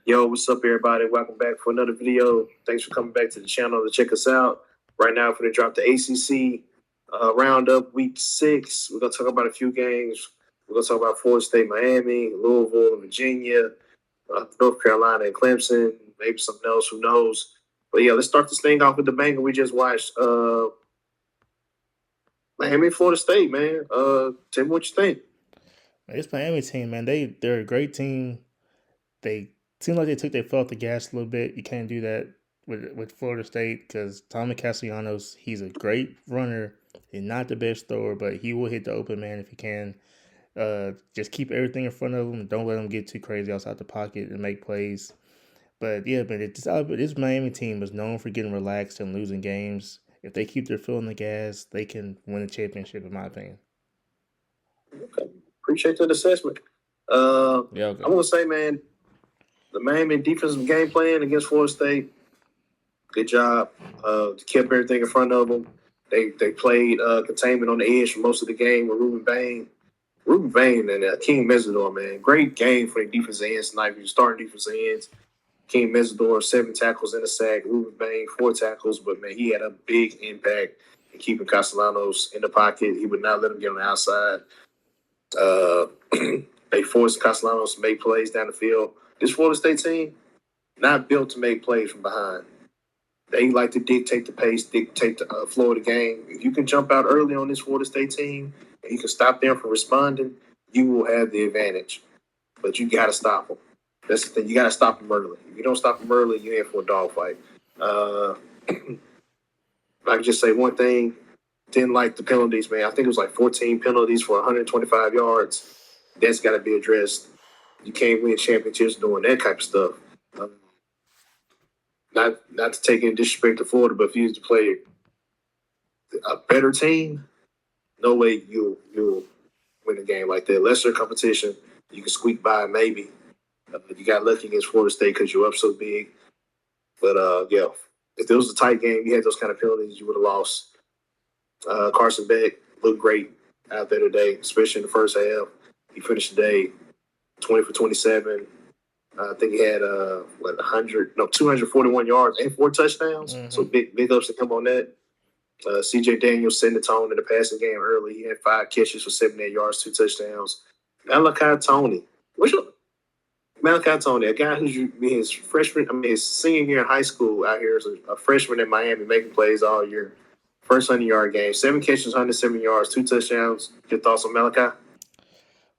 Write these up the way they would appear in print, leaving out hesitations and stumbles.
Yo, what's up, everybody? Welcome back for another video. Thanks for coming back to the channel to check us out. Right now, we're going to drop the ACC Round Up Week 6. We're going to talk about a few games. We're going to talk about Florida State, Miami, Louisville, and Virginia, North Carolina, and Clemson, maybe something else, who knows. But yeah, let's start this thing off with the banger we just watched. Miami, Florida State, man. Tell me what you think. This Miami team, man, they're a great team. They seem like they took their foot off the gas a little bit. You can't do that with Florida State because Tommy Castellanos, he's a great runner. He's not the best thrower, but he will hit the open man if he can. Just keep everything in front of him. Don't let him get too crazy outside the pocket and make plays. But yeah, but this Miami team is known for getting relaxed and losing games. If they keep their foot on the gas, they can win a championship, in my opinion. Okay. Appreciate that assessment. Yeah, okay. I want to say, man, the Miami defensive game plan against Florida State, good job. Kept everything in front of them. They played containment on the edge for most of the game with Ruben Bain. Ruben Bain and King Mesidor, man. Great game for the defensive ends tonight. You're starting defensive ends. King Mesidor, 7 tackles and a sack. Ruben Bain, 4 tackles. But, man, he had a big impact in keeping Castellanos in the pocket. He would not let him get on the outside. They forced Castellanos to make plays down the field. This Florida State team, not built to make plays from behind. They like to dictate the pace, dictate the flow of the game. If you can jump out early on this Florida State team and you can stop them from responding, you will have the advantage. But you got to stop them. That's the thing. You got to stop them early. If you don't stop them early, you're in for a dogfight. I can just say one thing. Didn't like the penalties, man. I think it was like 14 penalties for 125 yards. That's got to be addressed. You can't win championships doing that type of stuff. Not to take any disrespect to Florida, but if you used to play a better team, no way you'll win a game like that. Lesser competition, you can squeak by maybe. You got lucky against Florida State because you're up so big. But, yeah, if there was a tight game, you had those kind of penalties, you would have lost. Carson Beck looked great out there today, especially in the first half. He finished the day 20 for 27. I think he had 241 yards and 4 touchdowns. Mm-hmm. So big ups to him on that. CJ Daniels set the tone in the passing game early. He had 5 catches for 78 yards, 2 touchdowns. Malachi Tony. Malachi Tony, a guy who's his senior year in high school out here is a freshman in Miami making plays all year. First 100-yard game, 7 catches, 107 yards, 2 touchdowns. Your thoughts on Malachi?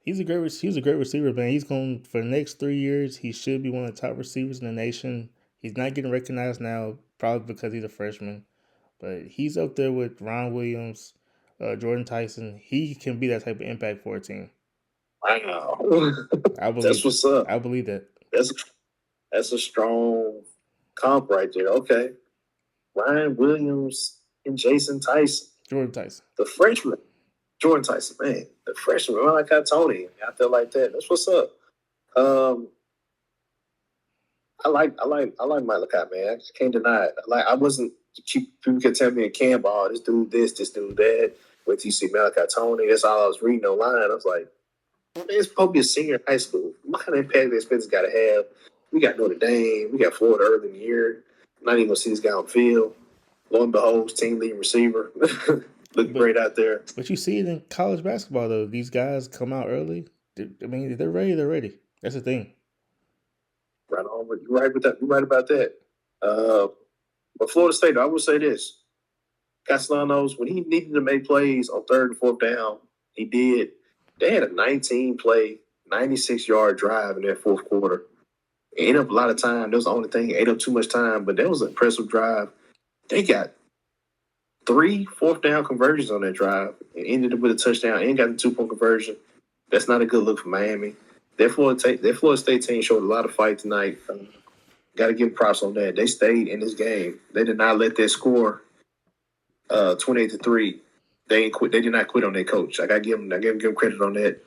He's a great receiver, man. He's going for the next 3 years. He should be one of the top receivers in the nation. He's not getting recognized now, probably because he's a freshman, but he's up there with Ron Williams, Jordan Tyson. He can be that type of impact for a team. Wow, that's what's up. I believe that. That's a strong comp right there. Okay, Ryan Williams and Jason Tyson. Jordan Tyson. The freshman. Jordan Tyson, man. The freshman. I like Tony out there like that. That's what's up. I like Malachi, man. I can't deny it. I wasn't people could tell me in camp, oh, this dude that. Wait till you see Malachi Tony. That's all I was reading online. I was like, man, it's probably a senior in high school. What kind of impact this kid's got to have? We got Notre Dame. We got Florida early in the year. I'm not even going to see this guy on the field. Lo and behold, team leading receiver. Looking great out there. But you see it in college basketball, though. These guys come out early. If they're ready, they're ready. That's the thing. Right on. You're right with that. You're right about that. But Florida State, I will say this. Castellanos, when he needed to make plays on 3rd and 4th down, he did. They had a 19-play, 96-yard drive in that 4th quarter. It ate up a lot of time. That was the only thing. It ate up too much time, but that was an impressive drive. They got 3 4th-down conversions on that drive and ended up with a touchdown and got the 2-point conversion. That's not a good look for Miami. That Florida State team showed a lot of fight tonight. Got to give props on that. They stayed in this game. They did not let that score 28-3. They ain't quit. They did not quit on their coach. I got to give them credit on that.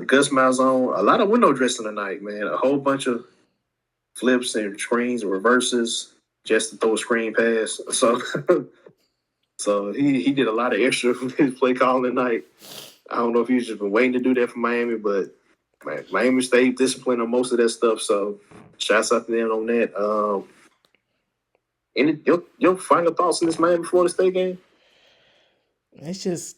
Gus Malzahn, a lot of window dressing tonight, man. A whole bunch of flips and screens and reverses just to throw a screen pass. So he did a lot of extra from his play calling tonight. I don't know if he's just been waiting to do that for Miami, but Miami stayed disciplined on most of that stuff. So, shouts out to them on that. Any your final thoughts on this Miami Florida State game? It's just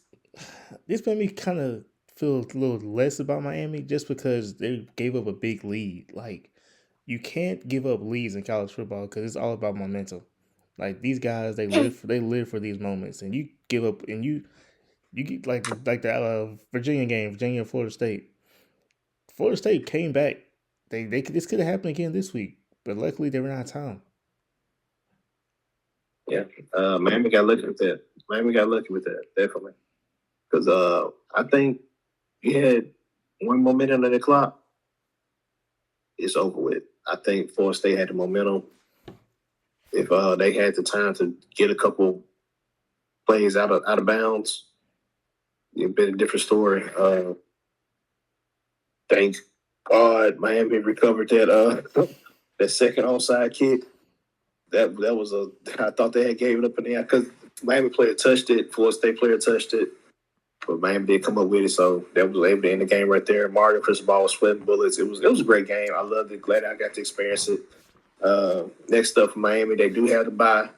this made me kind of feel a little less about Miami just because they gave up a big lead. Like you can't give up leads in college football because it's all about momentum. Like these guys, they live for these moments, and you give up, and you get like the Virginia game, Virginia Florida State. Florida State came back. This could have happened again this week, but luckily they ran out of time. Yeah, Miami got lucky with that. Miami got lucky with that, definitely. Because I think you had one momentum on the clock, it's over with. I think Florida State had the momentum. If they had the time to get a couple plays out of bounds, it'd been a different story. Thank God Miami recovered that second onside kick. That was I thought they had gave it up in the air because Miami player touched it, Florida State player touched it, but Miami did come up with it, so that was able to end the game right there. Mario Cristobal was sweating bullets. It was a great game. I loved it. Glad I got to experience it. Next up for Miami, they do have to bye.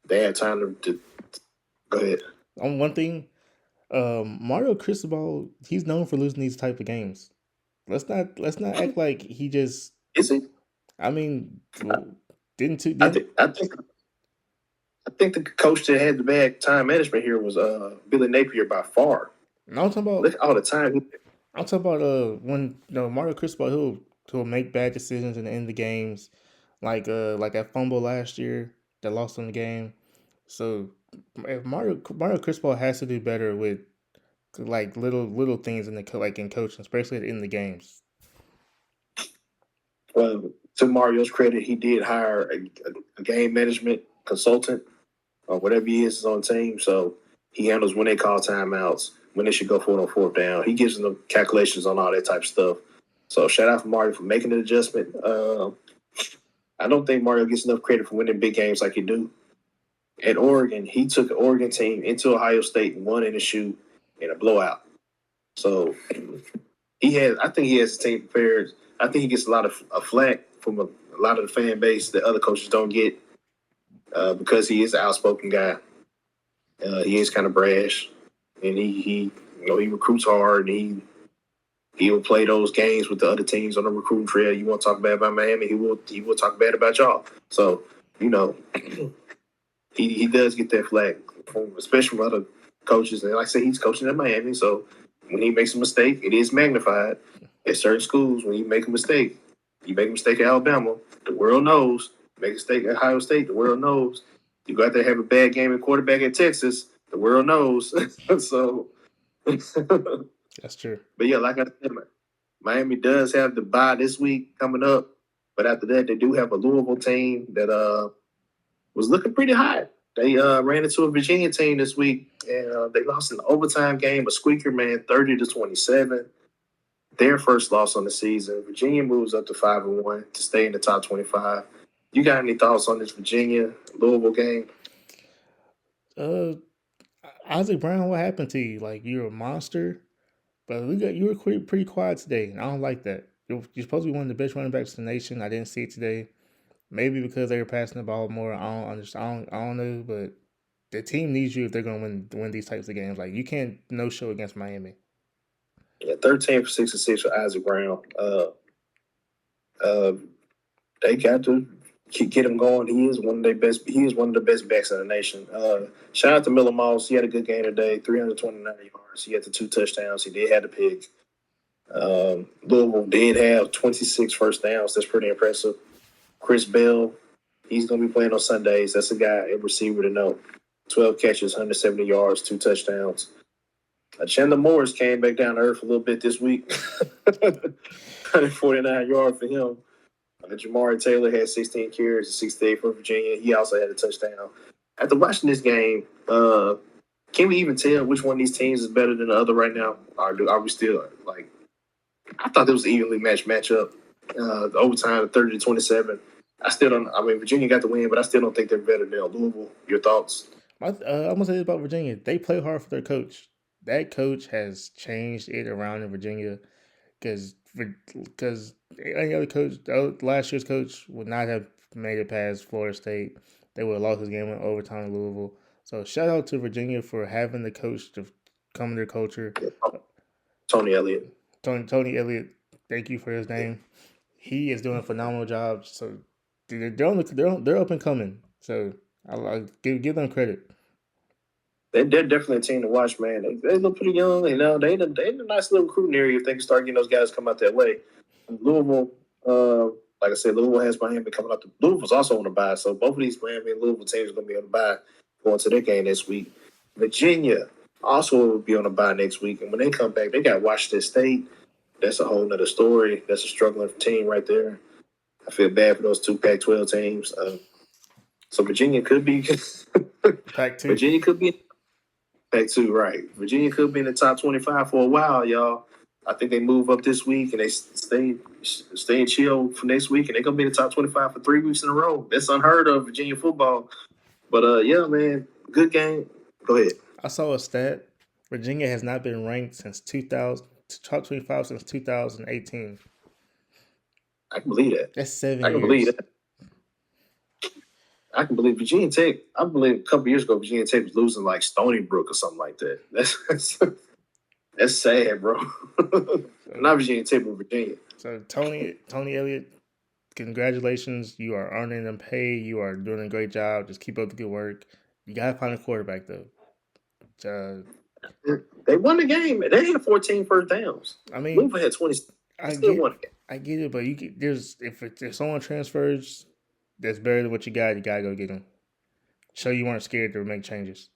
They have time to go ahead. On one thing, Mario Cristobal, he's known for losing these type of games. Let's not act like he just. Is it? I mean, didn't two I didn't think I think I think the coach that had the bad time management here was Billy Napier by far. no, I'm talking about Look all the time. when Mario Cristobal he'll make bad decisions in the end of the games, like that fumble last year that lost in the game. So if Mario Cristobal has to do better with like little things in like in coaching, especially in the games. To Mario's credit, he did hire a game management consultant or whatever he is on the team. So he handles when they call timeouts, when they should go for it on fourth down. He gives them the calculations on all that type of stuff. So shout out for Mario for making the adjustment. I don't think Mario gets enough credit for winning big games like he do. At Oregon, he took the Oregon team into Ohio State, won in a shoot in a blowout. So I think he has the team prepared. I think he gets a lot of flack from a lot of the fan base that other coaches don't get because he is an outspoken guy. He is kind of brash, and he recruits hard, and he will play those games with the other teams on the recruiting trail. You want to talk bad about Miami, he will talk bad about y'all. So he does get that flack, especially from other coaches. And like I said, he's coaching at Miami, so when he makes a mistake, it is magnified. At certain schools, when you make a mistake at Alabama, the world knows. Make a mistake at Ohio State, the world knows. You go out there and have a bad game at quarterback at Texas, the world knows. So, That's true. but yeah, like I said, Miami does have the bye this week coming up. But after that, they do have a Louisville team that was looking pretty hot. They ran into a Virginia team this week, and they lost an overtime game, a squeaker, man, 30-27. Their first loss on the season. Virginia moves up to 5-1 to stay in the top 25. You got any thoughts on this Virginia Louisville game? Isaac Brown, what happened to you? Like you're a monster, but you were pretty quiet today, and I don't like that. You're supposed to be one of the best running backs in the nation. I didn't see it today. Maybe because they were passing the ball more. I don't understand. I don't know, but the team needs you if they're going to win these types of games. Like you can't no show against Miami. Yeah, 13 for 66 for Isaac Brown. They got to get him going. He is one of their best. He is one of the best backs in the nation. Shout out to Miller Moss. He had a good game today. 329 yards. He had the 2 touchdowns. He did have the pick. Louisville did have 26 first downs. That's pretty impressive. Chris Bell, he's going to be playing on Sundays. That's a guy, a receiver to know. 12 catches, 170 yards, 2 touchdowns. Chandler Morris came back down to earth a little bit this week. 149 yards for him. Jamari Taylor had 16 carries, 68 for Virginia. He also had a touchdown. After watching this game, can we even tell which one of these teams is better than the other right now? Or are we still like? I thought it was an evenly matched matchup. The overtime, 30-27. I still don't. I mean, Virginia got the win, but I still don't think they're better than Louisville. Your thoughts? I'm gonna say this about Virginia. They play hard for their coach. That coach has changed it around in Virginia. because any other coach, last year's coach would not have made it past Florida State. They would have lost this game in overtime in Louisville. So shout out to Virginia for having the coach to come in their culture. Tony Elliott. Tony Elliott, thank you for his name. He is doing a phenomenal job. So they're up and coming. So I give them credit. They're definitely a team to watch, man. They look pretty young, you know. They in a nice little recruiting area if they can start getting those guys come out that way. Louisville, like I said, Louisville has Miami coming up. Louisville's also on the bye, so both of these Miami and Louisville teams are going to be on the bye going to their game this week. Virginia also will be on the bye next week, and when they come back, they got Washington State. That's a whole nother story. That's a struggling team right there. I feel bad for those two Pac-12 teams. So Virginia could be Pac-2. Virginia could be Pac-2, right? Virginia could be in the top 25 for a while, y'all. I think they move up this week and they stay chill for next week, and they're gonna be in the top 25 for 3 weeks in a row. That's unheard of, Virginia football. But yeah, man, good game. Go ahead. I saw a stat. Virginia has not been ranked since 2000, top 25 since 2018. I can believe that. That's 7 years. I can believe that. I can believe Virginia Tech. I believe a couple years ago, Virginia Tech was losing like Stony Brook or something like that. That's sad, bro. Not Virginia Tech, but Virginia. So Tony Elliott, congratulations. You are earning them pay. You are doing a great job. Just keep up the good work. You gotta find a quarterback though. They won the game. They had 14 first downs. I mean, Louisville had 20. I get it, but if someone transfers that's better than what you gotta go get them. Show you weren't scared to make changes.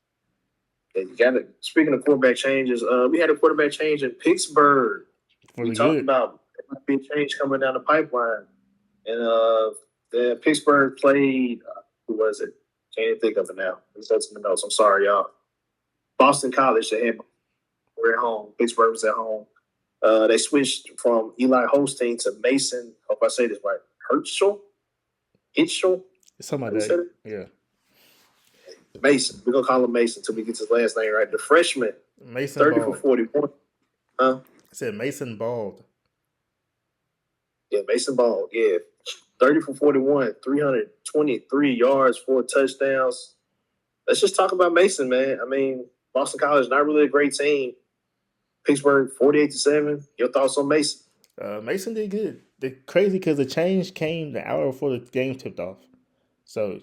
Yeah, you got it. Speaking of quarterback changes, we had a quarterback change in Pittsburgh. We talked about there might be a change coming down the pipeline, and the Pittsburgh played. Who was it? Can't even think of it now. It's in the notes. I'm sorry, y'all. Boston College. We're at home. Pittsburgh was at home. They switched from Eli Holstein to Mason. Hope I say this right. Hitchell. Something like that. Yeah. Mason. We're gonna call him Mason until we get his last name right. The freshman. Mason 30 Bald. for 41. Huh? I said Mason Bald. Yeah, Mason Bald. Yeah. 30 for 41, 323 yards, 4 touchdowns. Let's just talk about Mason, man. I mean, Boston College, not really a great team. Pittsburgh, 48-7. Your thoughts on Mason? Mason did good. They're crazy because the change came the hour before the game tipped off. So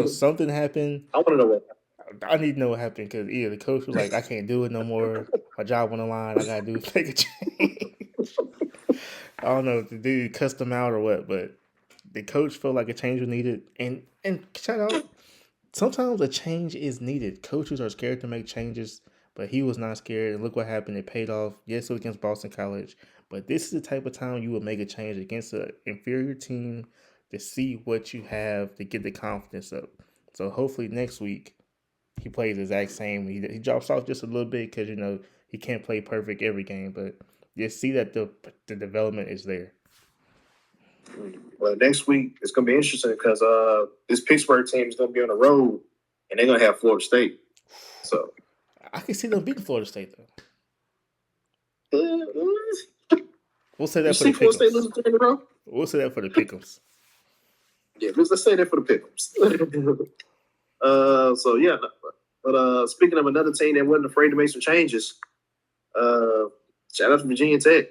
something happened. I want to know what happened. I need to know what happened because either the coach was like, I can't do it no more. My job on the line. I got to take a change. I don't know if the dude cussed him out or what, but the coach felt like a change was needed. And shout out, sometimes a change is needed. Coaches are scared to make changes, but he was not scared. And look what happened. It paid off. Yes, it was against Boston College, but this is the type of time you would make a change against an inferior team to see what you have to get the confidence up. So hopefully next week he plays the exact same. He drops off just a little bit because, he can't play perfect every game, but you see that the development is there. Well, next week it's going to be interesting because this Pittsburgh team is going to be on the road, and they're going to have Florida State. So I can see them beating Florida State, though. We'll say that for the Florida State losing 3 in a row? We'll say that for the pick'ems. Yeah, let's say that for the pick'ems. So, yeah. But speaking of another team that wasn't afraid to make some changes, shout out to Virginia Tech.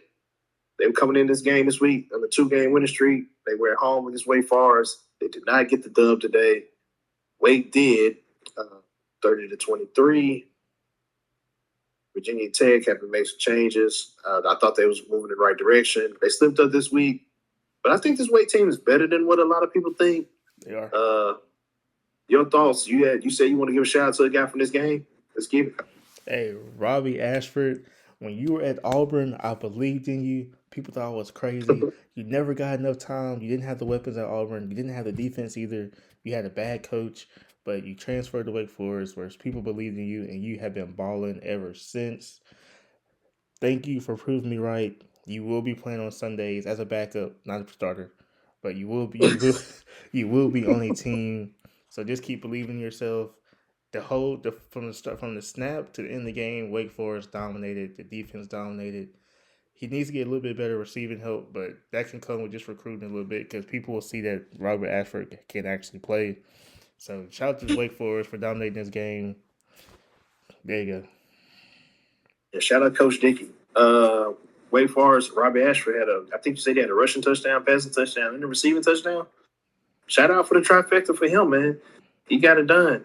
They were coming in this game this week on a 2-game winning streak. They were at home against Wake Forest. They did not get the dub today. Wake did, 30-23. Virginia Tech had to make some changes. I thought they was moving in the right direction. They slipped up this week. But I think this Wake team is better than what a lot of people think. They are. Your thoughts? You said you want to give a shout out to a guy from this game? Let's give it. Hey, Robbie Ashford, when you were at Auburn, I believed in you. People thought I was crazy. You never got enough time. You didn't have the weapons at Auburn. You didn't have the defense either. You had a bad coach, but you transferred to Wake Forest where people believed in you, and you have been balling ever since. Thank you for proving me right. You will be playing on Sundays as a backup, not a starter, but you will be on a team. So just keep believing in yourself. From the snap to the end of the game, Wake Forest dominated. The defense dominated. he needs to get a little bit better receiving help, but that can come with just recruiting a little bit because people will see that Robert Ashford can actually play. So shout out to Wake Forest for dominating this game. There you go. Yeah, shout out Coach Dickey. Wake Forest, Robbie Ashford I think you said he had a rushing touchdown, passing touchdown, and a receiving touchdown. Shout out for the trifecta for him, man. He got it done.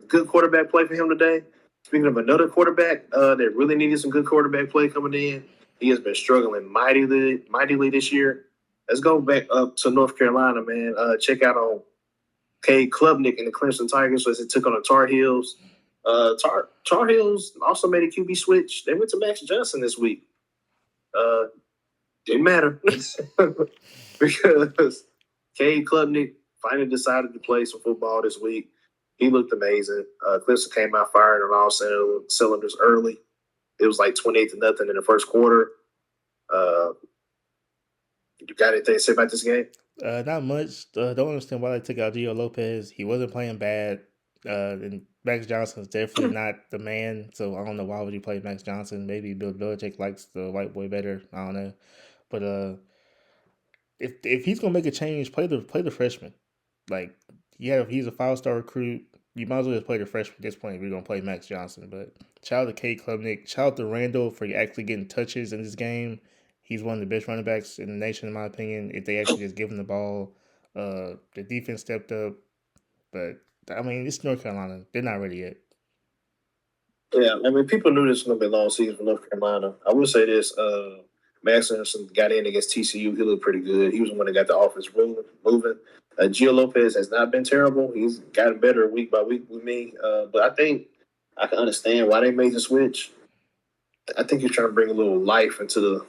Good quarterback play for him today. Speaking of another quarterback that really needed some good quarterback play coming in, he has been struggling mightily this year. Let's go back up to North Carolina, man. Check out on Cade Klubnik and the Clemson Tigers as they took on the Tar Heels. Tar Heels also made a QB switch. They went to Max Johnson this week. Didn't matter because Cade Klubnik finally decided to play some football this week. He looked amazing. Clemson came out firing on all cylinders early. It was like 28-0 in the first quarter. You got anything to say about this game? Not much. Don't understand why they took out Gio Lopez. He wasn't playing bad. And Max Johnson's definitely not the man. So I don't know why would you play Max Johnson. Maybe Bill Belichick likes the white boy better. I don't know. But if he's gonna make a change, play the freshman. Like, yeah, if he's a 5-star recruit, you might as well just play the freshman at this point if you're gonna play Max Johnson. But shout out to Cade Klubnik. Shout out to Randall for actually getting touches in this game. He's one of the best running backs in the nation, in my opinion. If they actually just give him the ball, the defense stepped up. But I mean, it's North Carolina. They're not ready yet. Yeah, I mean, people knew this was going to be a long season for North Carolina. I will say this: Max Anderson got in against TCU. He looked pretty good. He was the one that got the offense moving. Gio Lopez has not been terrible. He's gotten better week by week with me. But I think I can understand why they made the switch. I think he's trying to bring a little life into the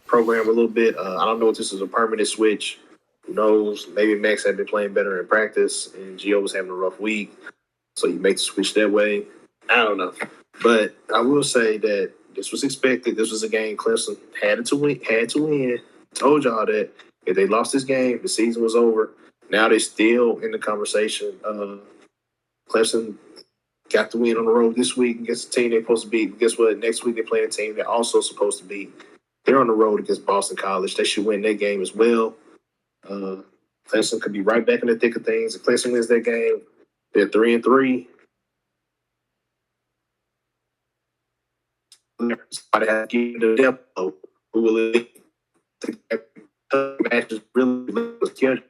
program a little bit. I don't know if this is a permanent switch. Who knows? Maybe Max had been playing better in practice, and Gio was having a rough week, so you make the switch that way. I don't know, but I will say that this was expected. This was a game Clemson had to win. Told y'all that if they lost this game, the season was over. Now they're still in the conversation. Clemson got the win on the road this week against the team they're supposed to beat. Guess what? Next week they play a team they're also supposed to beat. They're on the road against Boston College. They should win that game as well. Clemson could be right back in the thick of things. If Clemson wins that game, they're 3-3. Somebody has to get the depth of who will matches really schedule.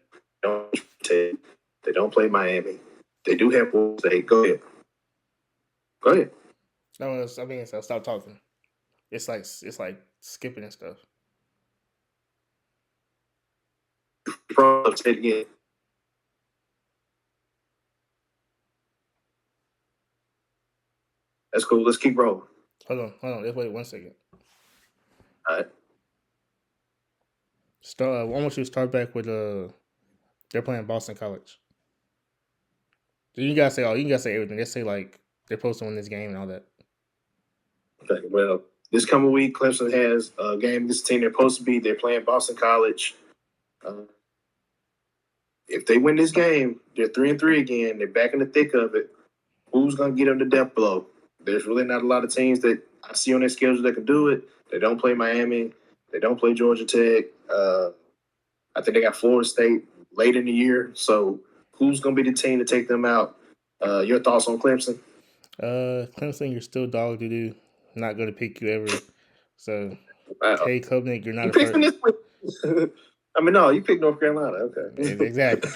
They don't play Miami. They do have Florida State. Go ahead. No, I mean, so stop talking. It's like skipping and stuff. Say it again. That's cool. Let's keep rolling. Hold on. Let's wait 1 second. All right. I want you to start back with they're playing Boston College. You gotta say everything. Let's say like they're supposed to win this game and all that. Okay. Well, this coming week, Clemson has a game against the team they're supposed to beat. They're playing Boston College. If they win this game, they're 3-3 again. They're back in the thick of it. Who's gonna get them the depth blow? There's really not a lot of teams that I see on their schedule that can do it. They don't play Miami. They don't play Georgia Tech. I think they got Florida State late in the year. So who's going to be the team to take them out? Your thoughts on Clemson? Clemson, you're still dog doo-doo. Not going to pick you ever. So, Wow. Cade Klubnik, you're not a first. This I mean, no, you picked North Carolina. Okay. Exactly.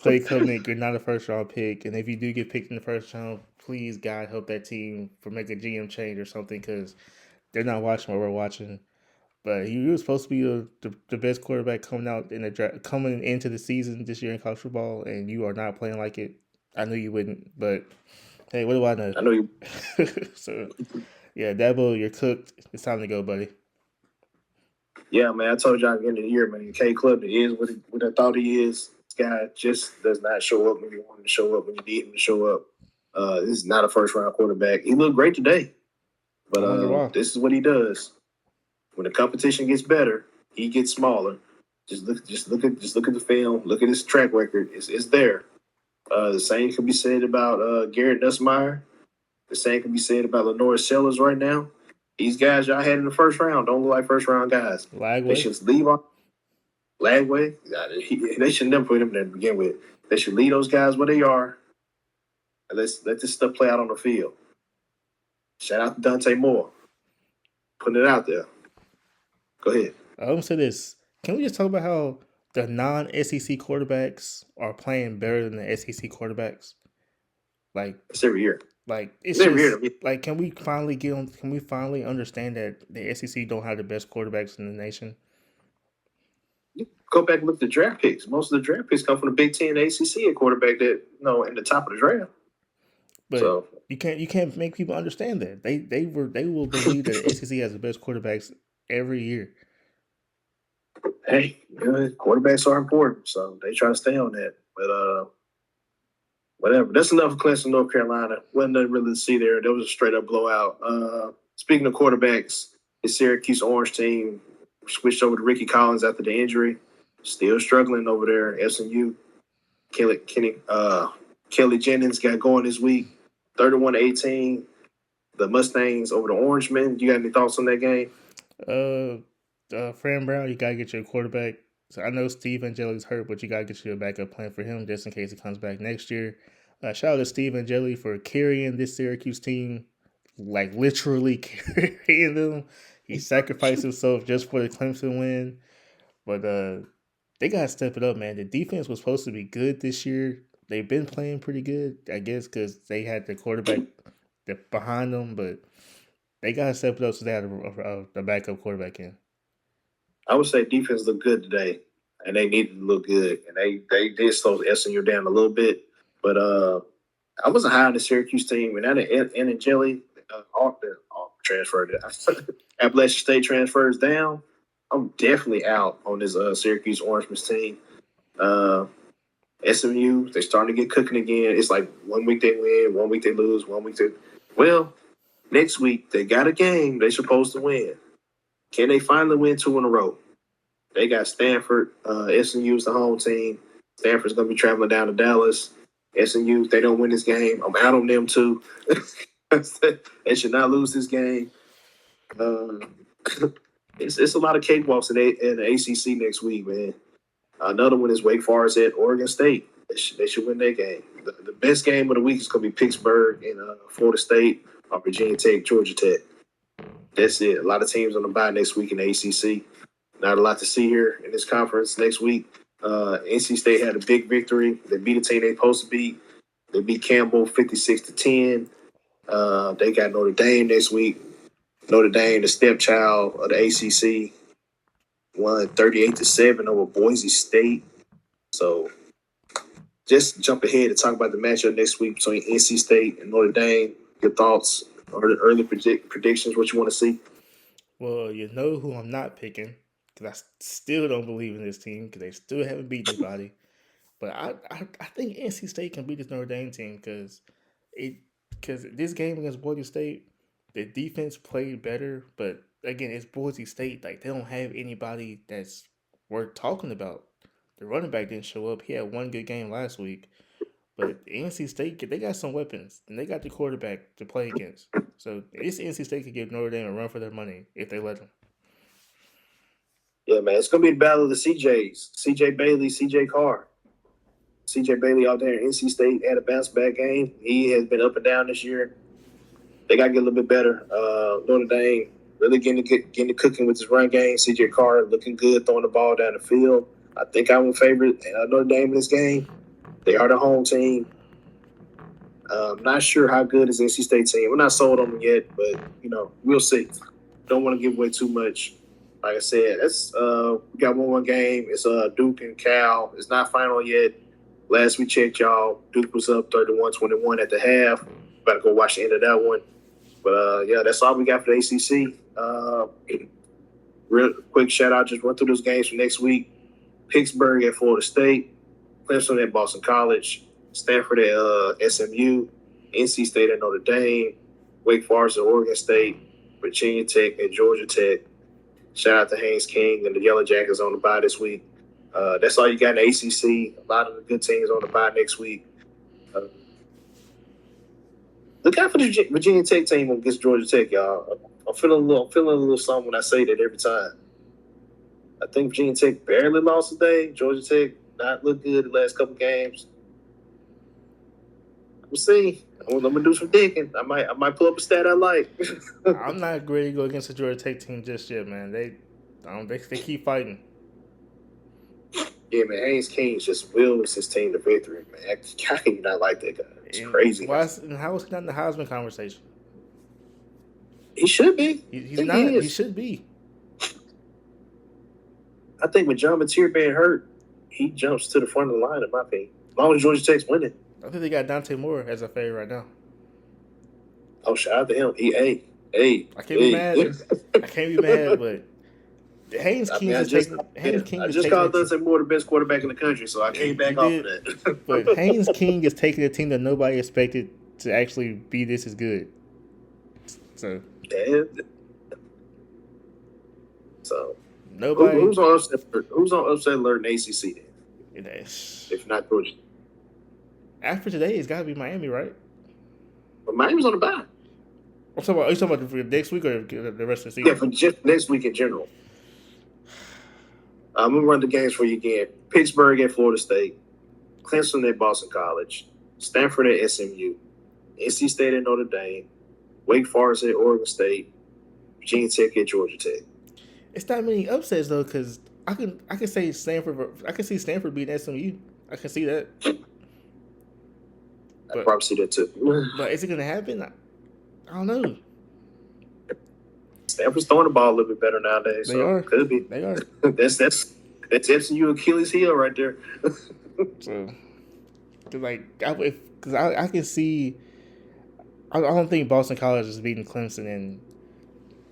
Cade Klubnik, you're not a first-round pick. And if you do get picked in the first round, please, God, help that team for make a GM change or something because they're not watching what we're watching. But he was supposed to be the best quarterback coming into the season this year in college football, and you are not playing like it. I knew you wouldn't, but hey, what do I know? I know you. So, yeah, Dabo, you're cooked. It's time to go, buddy. Yeah, man, I told y'all at the end of the year, man, Cade Klubnik is what I thought he is. This guy just does not show up when you want him to show up, when you need him to show up. This is not a first-round quarterback. He looked great today, but this is what he does. When the competition gets better, he gets smaller. Just look at the film. Look at his track record. It's there. The same can be said about Garrett Nussmeier. The same can be said about Lenore Sellers right now. These guys y'all had in the first round don't look like first round guys. They Lagway. should leave on Lagway. They should never put him there to begin with. They should leave those guys where they are. And let this stuff play out on the field. Shout out to Dante Moore. Putting it out there. Go ahead. I'm gonna say this. Can we just talk about how the non-SEC quarterbacks are playing better than the SEC quarterbacks? Like It's every year. Like it's Every just year. like can we finally get on? Can we finally understand that the SEC don't have the best quarterbacks in the nation? Go back and look at the draft picks. Most of the draft picks come from the Big Ten, and ACC at quarterback that in the top of the draft. But So you can't make people understand that they will believe that the SEC has the best quarterbacks every year. Hey, quarterbacks are important, so they try to stay on that. But whatever. That's enough of Clemson, North Carolina. Wasn't nothing really to see there. There was a straight up blowout. Speaking of quarterbacks, the Syracuse Orange team switched over to Ricky Collins after the injury. Still struggling over there. SMU. Kelly Jennings got going this week. 31-18. The Mustangs over the Orangemen. You got any thoughts on that game? Fran Brown, you gotta get your quarterback. So I know Steve Angeli's hurt, but you gotta get your backup plan for him just in case he comes back next year. Shout out to Steve Angeli for carrying this Syracuse team, like literally carrying them. He sacrificed himself just for the Clemson win. But they gotta step it up, man. The defense was supposed to be good this year. They've been playing pretty good, I guess, because they had the quarterback behind them, but they gotta step it up so they have the backup quarterback in. I would say defense looked good today, and they needed to look good, and they did slow SMU down a little bit. But I wasn't high on the Syracuse team, and now that Angeli transferred Appalachian State transfers down, I'm definitely out on this Syracuse Orangemen's team. SMU, they're starting to get cooking again. It's like 1 week they win, 1 week they lose, 1 week they. Well, next week they got a game they're supposed to win. Can they finally win 2 in a row? They got Stanford. SMU's the home team. Stanford's going to be traveling down to Dallas. SMU, if they don't win this game, I'm out on them too. They should not lose this game. It's a lot of cakewalks in the ACC next week, man. Another one is Wake Forest at Oregon State. They should win that game. The best game of the week is going to be Pittsburgh and Florida State or Virginia Tech, Georgia Tech. That's it. A lot of teams on the bye next week in the ACC. Not a lot to see here in this conference next week. NC State had a big victory. They beat a team they supposed to beat. They beat Campbell 56-10. They got Notre Dame next week. Notre Dame, the stepchild of the ACC, won 38-7 over Boise State. So just jump ahead and talk about the matchup next week between NC State and Notre Dame. Your thoughts or the early predictions, what you want to see? Well, you know who I'm not picking because I still don't believe in this team because they still haven't beat anybody. But I think NC State can beat this Notre Dame team because this game against Boise State, the defense played better, but again, it's Boise State. Like they don't have anybody that's worth talking about. The running back didn't show up. He had one good game last week. But NC State, they got some weapons, and they got the quarterback to play against. So this NC State could give Notre Dame a run for their money if they let them. Yeah, man, it's going to be the battle of the CJs. CJ Bailey, CJ Carr. CJ Bailey out there in NC State had a bounce-back game. He has been up and down this year. They got to get a little bit better. Notre Dame really getting to cooking with his run game. CJ Carr looking good, throwing the ball down the field. I think I would favorite Notre Dame in this game. They are the home team. I'm not sure how good is NC State team. We're not sold on them yet, but we'll see. Don't want to give away too much. Like I said, that's we got one game. It's Duke and Cal. It's not final yet. Last we checked, y'all, Duke was up 31-21 at the half. About to go watch the end of that one. But yeah, that's all we got for the ACC. Real quick shout out. Just run through those games for next week. Pittsburgh at Florida State. Clemson at Boston College, Stanford at SMU, NC State at Notre Dame, Wake Forest at Oregon State, Virginia Tech at Georgia Tech. Shout out to Haynes King and the Yellow Jackets on the bye this week. That's all you got in the ACC. A lot of the good teams on the bye next week. Look out for the Virginia Tech team against Georgia Tech, y'all. I'm feeling a little something when I say that every time. I think Virginia Tech barely lost today. Georgia Tech not looked good the last couple games. We'll see. I'm gonna do some digging. I might pull up a stat I like. I'm not ready to go against the Georgia Tech team just yet, man. They keep fighting. Yeah, man, Haynes King just wills his team to victory, man. I do not like that guy. It's crazy. How is he not in the Heisman conversation? He should be. He's not. He should be. I think with John Mateer being hurt, he jumps to the front of the line, in my opinion. As long as Georgia Tech's winning. I think they got Dante Moore as a favorite right now. Oh, shout out to him. I can't be mad. I can't be mad, but Haynes King is taking. I just called Dante Moore the best quarterback in the country, so I can't back off of that. But Haynes King is taking a team that nobody expected to actually be this as good. So. So. Nobody. Who's on upset alert in ACC then? If not Georgia. After today, it's got to be Miami, right? But Miami's on the bye. Are you talking about for next week or the rest of the season? Yeah, for just next week in general. I'm going to run the games for you again. Pittsburgh at Florida State. Clemson at Boston College. Stanford at SMU. NC State at Notre Dame. Wake Forest at Oregon State. Virginia Tech at Georgia Tech. It's not many upsets though, because I can say Stanford. I can see Stanford beating SMU. I can see that. I probably see that too. But is it going to happen? I don't know. Stanford's throwing the ball a little bit better nowadays. They are. Could be. They are. That's SMU Achilles heel right there. So, because I can see. I don't think Boston College is beating Clemson, and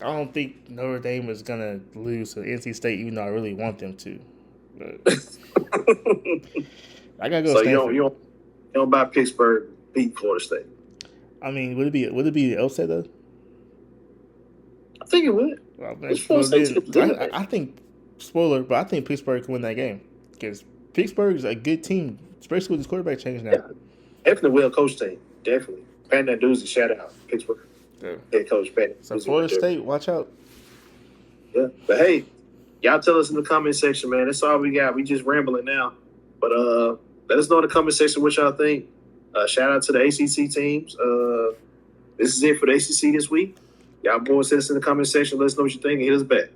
I don't think Notre Dame is gonna lose to NC State, even though I really want them to. But I gotta go. So Stanford. you don't buy Pittsburgh beat Florida State. I mean, would it be the upset though? I think it would. I think spoiler, but I think Pittsburgh can win that game because Pittsburgh is a good team, especially with this quarterback change now. Yeah, definitely well coached team. Definitely. Pat Narduzzi, shout out Pittsburgh. Yeah. Head coach Pat. So Florida State, watch out. Yeah, but hey, y'all tell us in the comment section, man. That's all we got. We just rambling now, but let us know in the comment section what y'all think. Shout out to the ACC teams. This is it for the ACC this week. Y'all boys hit us in the comment section. Let us know what you think and hit us back.